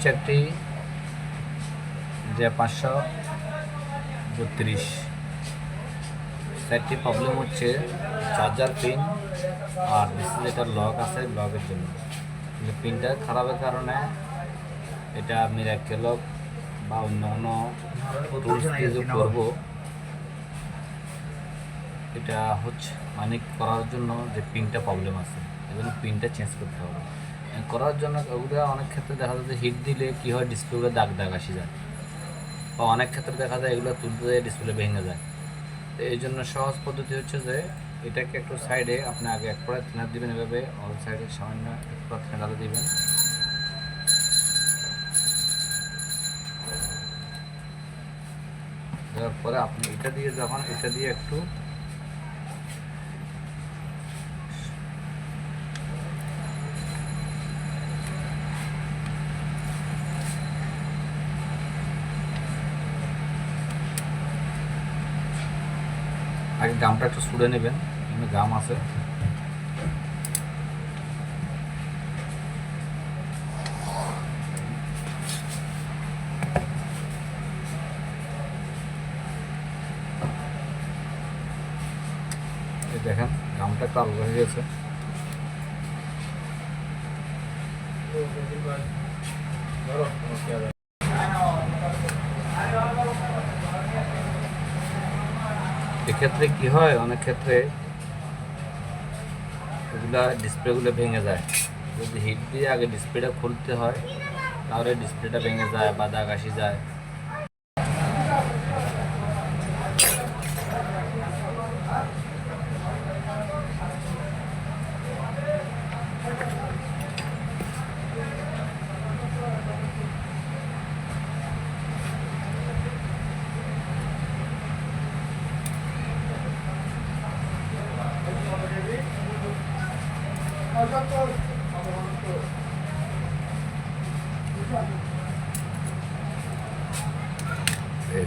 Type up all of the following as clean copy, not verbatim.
চারটি যে 532 চারটি প্রবলেম হচ্ছে চার্জার পিন আর ডিসপ্লে যেটা লক আছে লকের জন্য। কিন্তু পিনটা খারাপের কারণে এটা আমি মিরাকেল লক বা অন্য কোনো টুলস দিয়ে যে করবো এটা হচ্ছে মানে করার জন্য যে পিনটা প্রবলেম আছে এবং পিনটা চেঞ্জ করতে হবে। করার জন্য ওগুলো অনেক ক্ষেত্রে দেখা যায় যে হিট দিলে কী হয় ডিসপ্লেগুলো দাগ দাগ আসি যায়, বা অনেক ক্ষেত্রে দেখা যায় এগুলো তুলতে যায় ডিসপ্লে ভেঙে যায়। তো এই জন্য সহজ পদ্ধতি হচ্ছে যে এটাকে একটু সাইডে আপনি আগে এক পরে থিনার দিবেন, এভাবে অল সাইডে সামান্য এক পরে থিনার দিবেন। দেওয়ার পরে আপনি এটা দিয়ে যখন এটা দিয়ে একটু আগে গামটা একটু ছুড়ে নেবেন, এখানে গাম আছে। এই দেখেন গামটা একটু আলগা হয়ে গেছে। এক্ষেত্রে কি হয়, অনেক ক্ষেত্রে এগুলা ডিসপ্লেগুলো ভেঙে যায়। যদি হিট দিয়ে আগে ডিসপ্লেটা খুলতে হয় তাহলে ডিসপ্লেটা ভেঙে যায় বা দাগ আসি যায়।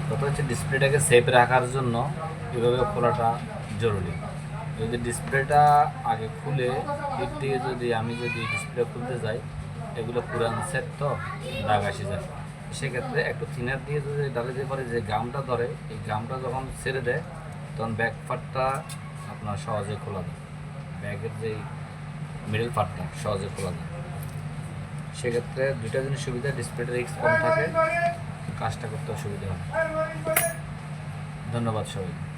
কথা হচ্ছে ডিসপ্লেটাকে সেফ রাখার জন্য এভাবে খোলাটা জরুরি। যদি ডিসপ্লেটা আগে খুলে হিট দিয়ে আমি যদি ডিসপ্লে খুলতে যাই, এগুলো পুরান সেট তো দাগ আসে যায়। সেক্ষেত্রে একটু থিনার দিয়ে যদি ডালে দিতে পারে, যে গামটা ধরে এই গামটা যখন ছেড়ে দেয় তখন ব্যাক পার্টটা আপনার সহজে খোলা যায়, ব্যাগের যেই মিডল পার্টটা সহজে খোলা যায়। সেক্ষেত্রে দুইটা জিনিস সুবিধা, ডিসপ্লেটা রিস্ক কম থাকে, কাজটা করতে সুবিধা হয়। ধন্যবাদ সবাইকে।